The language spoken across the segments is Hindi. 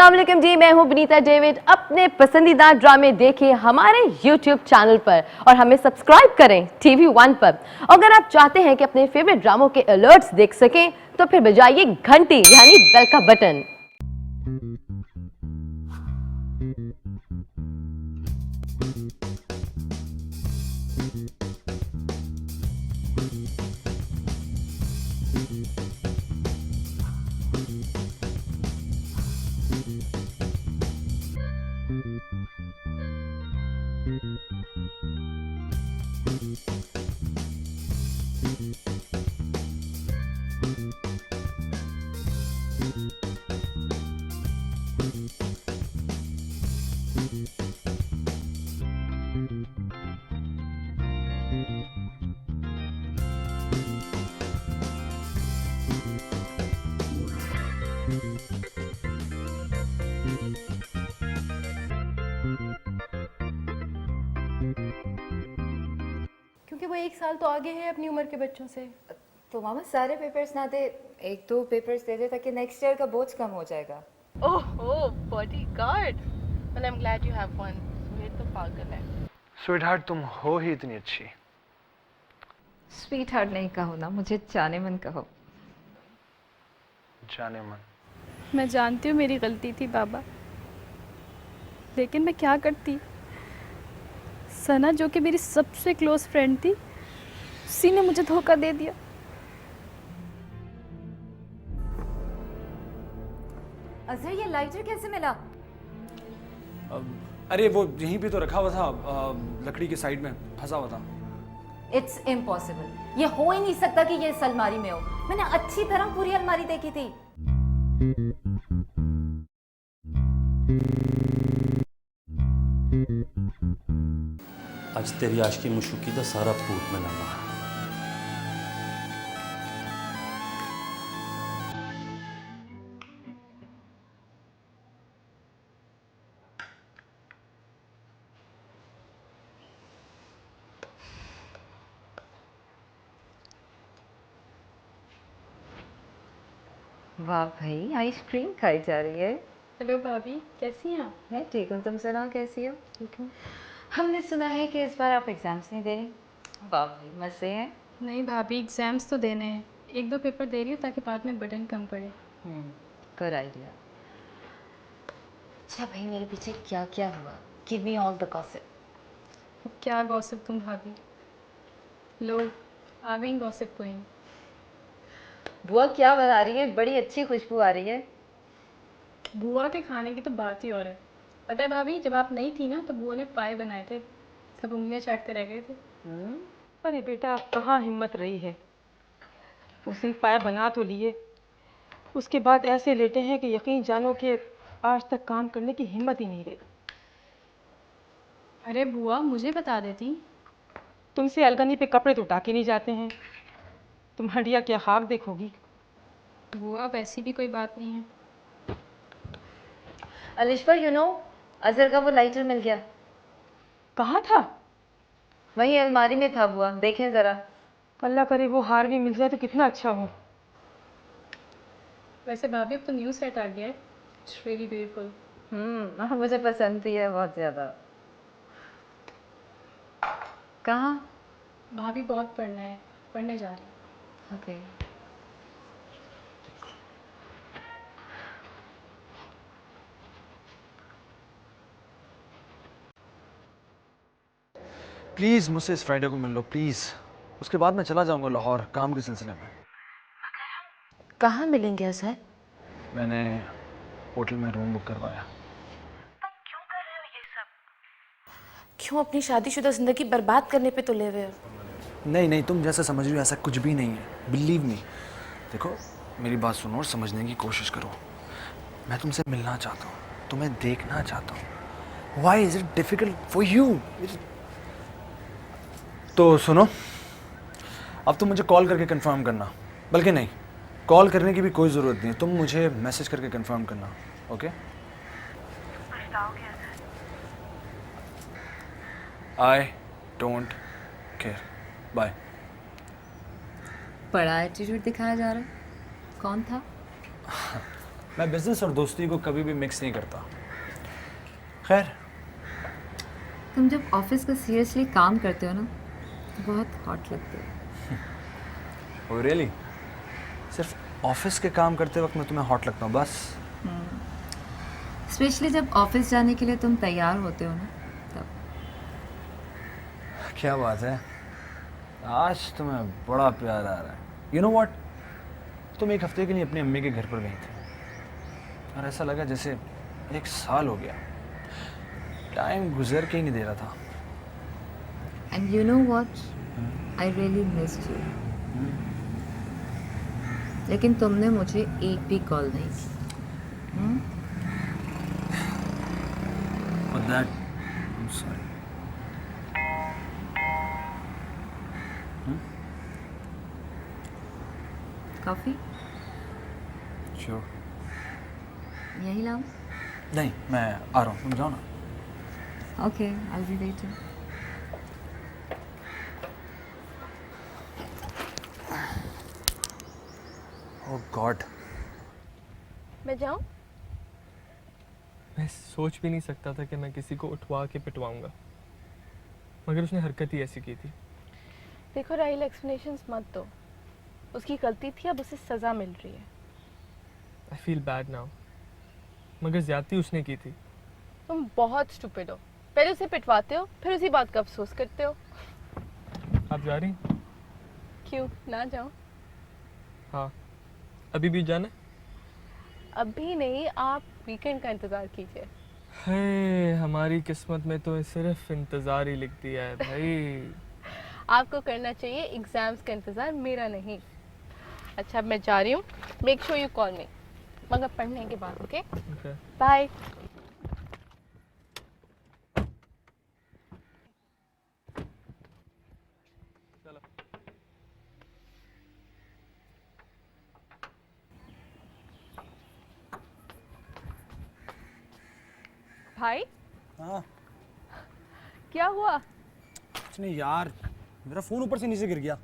अस्सलाम वालेकुम जी, मैं हूं विनीता डेविड। अपने पसंदीदा ड्रामे देखिए हमारे YouTube चैनल पर और हमें सब्सक्राइब करें TV1 पर। अगर आप चाहते हैं कि अपने फेवरेट ड्रामों के अलर्ट्स देख सकें तो फिर बजाइए घंटी यानी बेल का बटन। क्योंकि वो 1 साल तो आगे है अपनी उम्र के बच्चों से। तो मामा सारे पेपर्स ना दे, 1-2 पेपर्स दे दे ताकि नेक्स्ट ईयर का बोझ कम हो जाएगा। Oh bodyguard, well I'm glad you have one। Suhail तो पागल है। स्वीटहार्ट तुम हो ही इतनी अच्छी। स्वीट हार्ट नहीं कहो ना, मुझे जाने मन कहो। जाने मन। मैं जानती हूँ मेरी गलती थी बाबा, लेकिन मैं क्या करती। सना जो कि मेरी सबसे क्लोज फ्रेंड थी, उसी ने मुझे धोखा दे दिया। अजहर ये लाइटर कैसे मिला? अरे वो यहीं पे तो रखा हुआ था, लकड़ी के साइड में फंसा हुआ था। इट्स इम्पॉसिबल, ये हो ही नहीं सकता कि ये इस अलमारी में हो। मैंने अच्छी तरह पूरी अलमारी देखी थी। आज तेरी आशिकी मुशुकी दा सारा भूत मनाना। वाह भाई, आइसक्रीम खाई जा रही है। हेलो भाभी, कैसी हैं आप? मैं ठीक हूँ, तुम सुनाओ कैसी हो? ठीक हूँ। हमने सुना है कि इस बार आप एग्जाम्स नहीं दे रही। वाह भाई, मज़े हैं। नहीं भाभी, एग्ज़ाम्स तो देने हैं। 1-2 पेपर दे रही हूँ ताकि बाद में बर्डन कम पड़े। Good idea. अच्छा भाई, मेरे पीछे क्या क्या हुआ? Give me all the gossip. क्या गॉसिप तुम भाभी, लो आ गई गॉसिप क्वीन। बुआ क्या बना रही है? बड़ी अच्छी खुशबू आ रही है। बुआ के खाने की तो बात ही और है। पता है भाभी, जब आप नहीं थी ना तो बुआ ने पाए बनाए थे, सब उंगलियां चाटते रह गए थे। अरे बेटा, कहाँ हिम्मत रही है। उसने पाया बना तो लिए, उसके बाद ऐसे लेटे हैं कि यकीन जानो कि आज तक काम करने की हिम्मत ही नहीं रही। अरे बुआ मुझे बता देती। तुमसे अलगनी पे कपड़े तो टाके नहीं जाते हैं, तुम हंडिया क्या खाक देखोगी। बुआ वैसी भी कोई बात नहीं है। अलिशा, यू नो, अजहर का वो लाइटर मिल गया। कहाँ था? वही अलमारी में था बुआ, देखें जरा। अल्लाह करे वो हार भी मिल जाए तो कितना अच्छा हो। वैसे भाभी अब तो न्यू सेट आ गया है, इट्स रियली ब्यूटीफुल। मुझे पसंद भी है बहुत ज़्यादा। कहाँ? भाभी बहुत पढ़ना है, पढ़ने जा रही हूँ। ओके। प्लीज़ मुझसे इस फ्राइडे को मिल लो प्लीज़। उसके बाद मैं चला जाऊंगा लाहौर काम के सिलसिले में। कहाँ मिलेंगे अजहर? मैंने होटल में रूम बुक करवाया। क्यों अपनी शादीशुदा जिंदगी बर्बाद करने पे तो ले हुए हो? नहीं नहीं, तुम जैसा समझ रही हो ऐसा कुछ भी नहीं है, बिलीव मी। देखो मेरी बात सुनो और समझने की कोशिश करो। मैं तुमसे मिलना चाहता हूँ, तुम्हें देखना चाहता हूँ। Why is it difficult for you? तो सुनो, अब तुम मुझे कॉल करके कंफर्म करना, बल्कि नहीं, कॉल करने की भी कोई ज़रूरत नहीं है, तुम मुझे मैसेज करके कंफर्म करना। Okay? I don't care. Bye. बड़ा एटीट्यूड दिखाया जा रहा है। कौन था? मैं बिजनेस और दोस्ती को कभी भी मिक्स नहीं करता। खैर, तुम जब ऑफिस का सीरियसली काम करते हो ना तो बहुत हॉट लगते हो। Oh really? सिर्फ ऑफिस के काम करते वक्त मैं तुम्हें हॉट लगता हूँ बस? स्पेशली जब ऑफिस जाने के लिए तुम तैयार होते हो ना तब। क्या बात है, आज तुम्हें बड़ा प्यार आ रहा है। यू नो व्हाट, तुम एक हफ्ते के लिए अपनी अम्मी के घर पर गई थी और ऐसा लगा जैसे 1 साल हो गया। टाइम गुजर के ही नहीं दे रहा था। And you know what, I really missed you. लेकिन तुमने मुझे एक भी कॉल नहीं की। For that, I'm sorry. Coffee Sure. यही लाऊं? नहीं, मैं आ रहा हूँ, तुम जाओ ना। Okay, I will be waiting. Oh God. मैं जाऊँ? मैं सोच भी नहीं सकता था कि मैं किसी को उठवा के पिटवाऊंगा, मगर उसने हरकत ही ऐसी की थी। देखो राहिल, एक्सप्लेनेशंस मत दो। उसकी गलती थी, अब उसे सज़ा मिल रही है। आई फील बैड नाउ, मगर ज्यादती उसने की थी। तुम बहुत स्टूपिड हो। पहले उसे पिटवाते हो, फिर उसी बात का अफसोस करते हो। आप जा रही हैं? क्यों ना जाऊँ? हाँ, अभी भी जाना है? अभी नहीं, आप वीकेंड का इंतज़ार कीजिए। है, हमारी किस्मत में तो सिर्फ इंतज़ार ही लिख दिया है भाई। आपको करना चाहिए एग्ज़ाम्स का इंतज़ार, मेरा नहीं। अच्छा, अब मैं जा रही हूँ। मेक श्योर यू कॉल मी, मगर पढ़ने के बाद। Okay, Okay. बाय। भाई, हाँ, क्या हुआ? कुछ नहीं यार, मेरा फ़ोन ऊपर से नीचे गिर गया।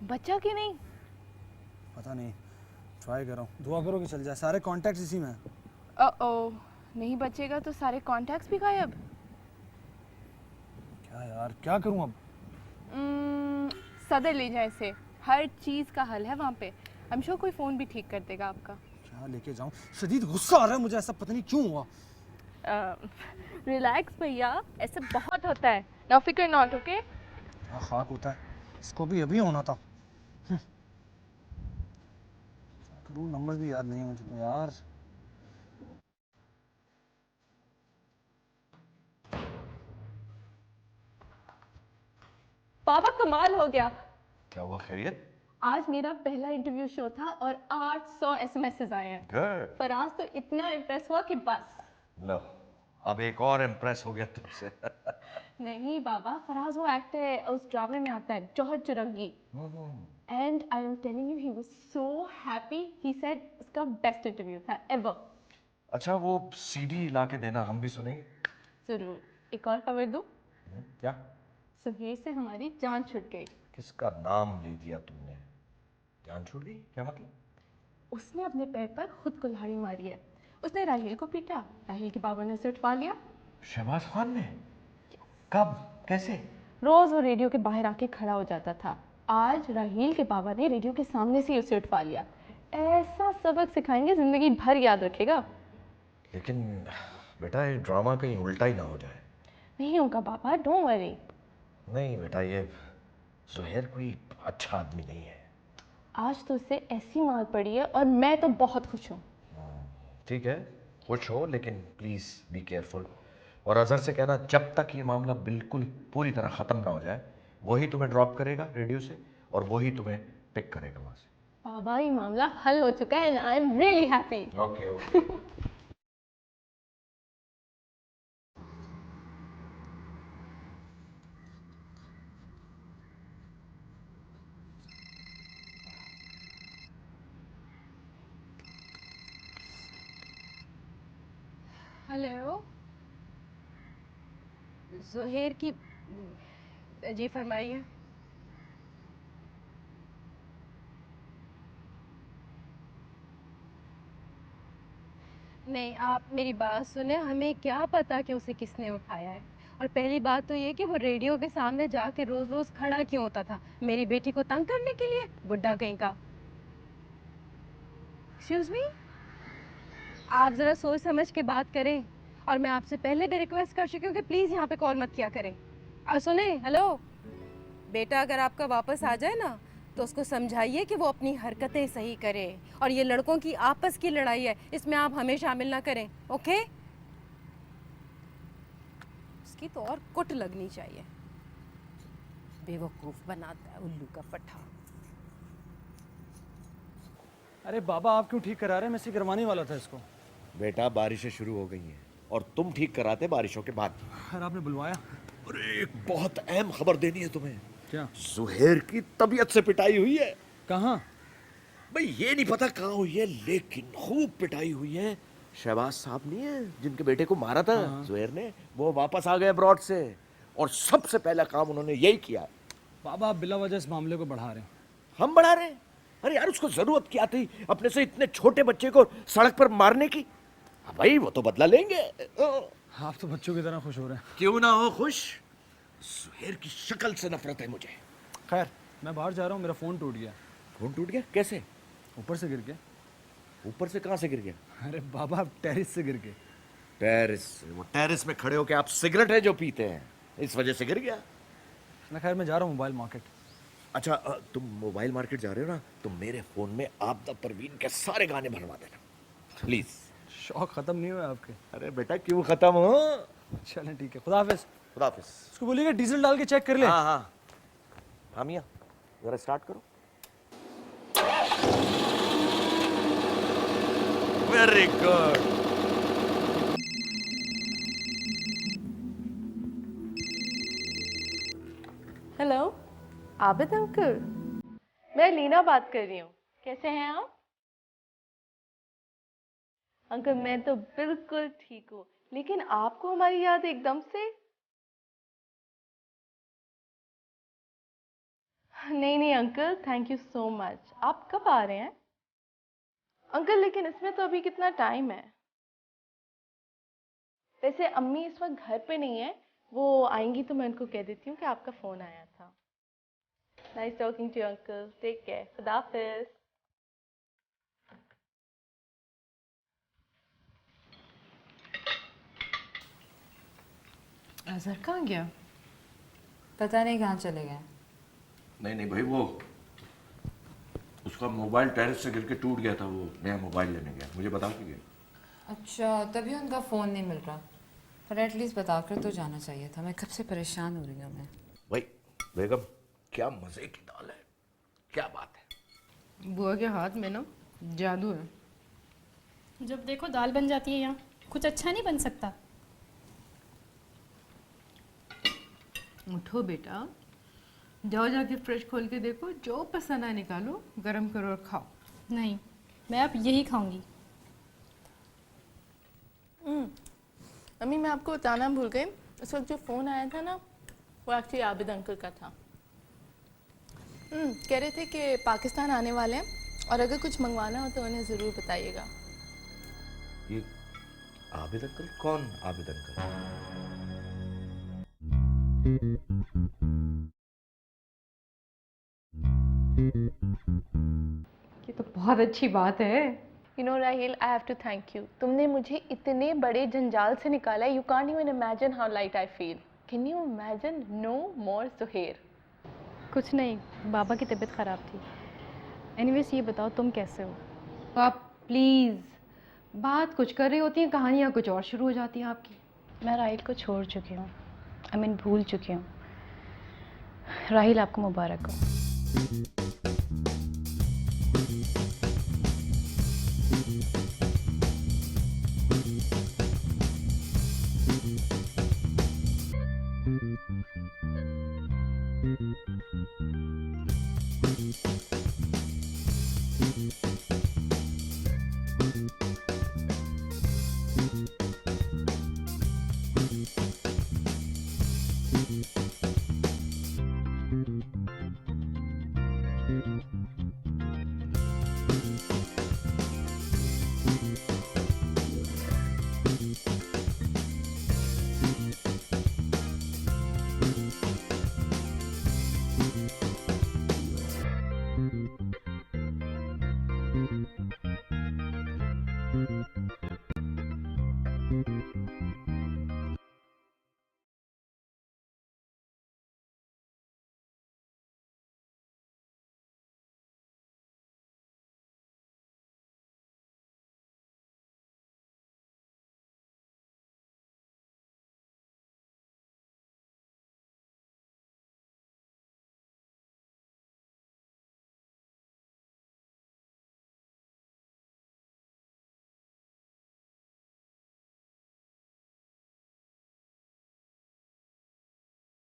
बचा कि नहीं? पता नहीं, ट्राई कर रहा हूँ। दुआ करो कि चल जाए, सारे कॉन्टैक्ट्स इसी में हैं। ओ, नहीं बचेगा तो सारे कॉन्टैक्ट्स भी गायब। क्या यार, क्या करूँ अब? सदर ले जाए इसे, हर चीज़ का हल है वहाँ पे। आई एम श्योर कोई फ़ोन भी ठीक कर देगा आपका। क्या लेके जाऊँ? शदीद गुस्सा आ रहा है मुझे, ऐसा पता नहीं क्यों हुआ। रिलैक्स भैया, ऐसे बहुत होता है। नो फिकर नॉट, ओके? हाँ, खाक होता है, इसको भी अभी होना था। क्या करूँ, नंबर भी याद नहीं है मुझे तो यार। पापा कमाल हो गया। क्या हुआ, खैरियत? आज मेरा पहला इंटरव्यू शो था और 800 एसएमएसेस आए हैं। गुड। फराज तो इतना इम्प्रेस हुआ कि बस। लो, अब एक और इम्प्रेस हो गया तुमसे। नहीं बाबा, फराज वो एक्टर है, उस ड्रामे में आता है, जौहर चुरंगी। And I am telling you, he was so happy. He said उसका बेस्ट इंटरव्यू था एवर। अच्छा, वो सीडी ला के देना, हम भी सुनेंगे। जरूर। एक और खबर दूं? क्या? सुहेर से हमारी जान छूट गई। किसका नाम ले दिया तुमने? जान छूट गई? क्या मतलब? उसने अपने पैर पर खुद कुल्हाड़ी मारी है। उसने राहिल को पीटा, राहिल के बाबा ने उसे उठवा लिया। शहबाज खान ने? कब? कैसे? रोज वो रेडियो के बाहर आके खड़ा हो जाता था। आज राहिल के बाबा ने रेडियो के सामने से ही उसे उठवा लिया। ऐसा सबक सिखाएंगे, जिंदगी भर याद रखेगा। लेकिन बेटा, ये ड्रामा कहीं उल्टा ही ना हो जाए। नहीं होगा बाबा, डोंट वरी। नहीं बेटा, ये सुहेर कोई अच्छा आदमी नहीं है। आज तो उसे ऐसी मार पड़ी है और मैं तो बहुत खुश हूँ। ठीक है, खुश हो, लेकिन प्लीज़ बी केयरफुल। और अजहर से कहना, जब तक ये मामला बिल्कुल पूरी तरह ख़त्म ना हो जाए, वही तुम्हें ड्रॉप करेगा रेडियो से और वही तुम्हें पिक करेगा वहाँ से। बाबा, ये मामला हल हो चुका है, I am really happy. Okay okay. Hello, Zuhair की। जी फरमाइए। नहीं, आप मेरी बात सुने, हमें क्या पता कि उसे किसने उठाया है। और पहली बात तो ये कि वो रेडियो के सामने जाके रोज रोज खड़ा क्यों होता था, मेरी बेटी को तंग करने के लिए, बुड्ढा कहीं का। एक्सक्यूज मी, आप जरा सोच समझ के बात करें। और मैं आपसे पहले भी रिक्वेस्ट कर चुकी हूँ कि प्लीज यहाँ पे कॉल मत किया करें। और सुने, हेलो बेटा, अगर आपका वापस आ जाए ना तो उसको समझाइए कि वो अपनी हरकतें सही करे। और ये लड़कों की आपस की लड़ाई है, इसमें आप हमें शामिल ना करें, ओके? उसकी तो और कुट लगनी चाहिए, बेवकूफ बनाता है उल्लू का पट्टा। अरे बाबा, आप क्यों ठीक करा रहे हैं? मैं इसे करवाने वाला था इसको। बेटा बारिशें शुरू हो गई हैं और तुम ठीक कराते बारिशों के बाद। खैर, आपने बुलवाया? अरे एक बहुत अहम खबर देनी है तुम्हें। क्या? सुहेर की तबीयत से पिटाई हुई है। कहाँ? भाई ये नहीं पता कहाँ हुई है, लेकिन खूब पिटाई हुई है। शहबाज साहब नहीं है जिनके बेटे को मारा था सुहेर ने, वो वापस आ गए अब्रॉड से और सबसे पहला काम उन्होंने यही किया है। बाबा, आप बिला वजह इस मामले को बढ़ा रहे हैं। हम बढ़ा रहे हैं? अरे यार, उसको जरूरत क्या थी अपने से इतने छोटे बच्चे को सड़क पर मारने की? भाई वो तो बदला लेंगे। आप तो बच्चों की तरह खुश हो रहे हैं। क्यों ना हो खुश, सुहेर की शक्ल से नफरत है मुझे। खैर, मैं बाहर जा रहा हूँ, मेरा फ़ोन टूट गया। फोन टूट गया? कैसे? ऊपर से गिर के। ऊपर से? कहाँ से गिर गया? अरे बाबा, आप टेरिस से गिर के। टेरिस से? वो टेरिस में खड़े होके आप सिगरेट है जो पीते हैं, इस वजह से गिर गया। मैं खैर, मैं जा रहा हूँ मोबाइल मार्केट। अच्छा, तुम मोबाइल मार्केट जा रहे हो ना, तो मेरे फोन में आपदा परवीन के सारे गाने भरवा देना प्लीज। शौक ख़त्म नहीं हुआ आपके? अरे बेटा, क्यों खत्म हो? चलें, ठीक है, खुदा हाफिज़। खुदा हाफिज। उसको बोलिएगा डीजल डाल के चेक कर ले। हाँ हाँ हाँ मियाँ, जरा स्टार्ट करो। Very good. Hello, Abid uncle, मैं लीना बात कर रही हूँ। कैसे हैं आप? अंकल, मैं तो बिल्कुल ठीक हूँ, लेकिन आपको हमारी याद एकदम से? नहीं नहीं uncle, thank you so much. आप कब आ रहे हैं? अंकल, लेकिन इसमें तो अभी कितना टाइम है। वैसे अम्मी इस वक्त घर पे नहीं है, वो आएंगी तो मैं उनको कह देती हूँ कि आपका फ़ोन आया था। Nice talking to you uncle, take care, खुदा हाफिज़। अजहर कहाँ गया? पता नहीं कहाँ चले गए। नहीं नहीं भाई, वो उसका मोबाइल टेरिस से गिर के टूट गया था, वो नया मोबाइल लेने गया, मुझे बता के गया। अच्छा, तभी उनका फ़ोन नहीं मिल रहा, पर एटलीस्ट बताकर तो जाना चाहिए था। मैं कब से परेशान हो रही हूँ मैं। भाई बेगम, क्या मजे की दाल है, क्या बात है। बुआ के हाथ में ना जादू है। जब देखो दाल बन जाती है, यहाँ कुछ अच्छा नहीं बन सकता। उठो बेटा, जाओ जाके फ्रिज खोल के देखो, जो पसंद आए निकालो, गरम करो और खाओ। नहीं, मैं अब यही खाऊंगी। अम्मी, मैं आपको बताना भूल गई, इस वक्त जो फ़ोन आया था ना, वो एक्चुअली आबिद अंकल का था। कह रहे थे कि पाकिस्तान आने वाले हैं और अगर कुछ मंगवाना हो तो उन्हें ज़रूर बताइएगा। ये आबिद अंकल? कौन आबिद अंकल? ये तो बहुत अच्छी बात है। You know Rahil, I have to thank you. तुमने मुझे इतने बड़े जंजाल से निकाला, you can't even imagine how light I feel. Can you imagine? No more Suher. कुछ नहीं, बाबा की तबीयत ख़राब थी। एनीवेज, ये बताओ तुम कैसे हो? तो आप प्लीज़, बात कुछ कर रही होती हैं, कहानियाँ कुछ और शुरू हो जाती हैं आपकी। मैं राहिल को छोड़ चुकी हूँ, आई मीन भूल चुकी हूँ। राहिल, आपको मुबारक हो।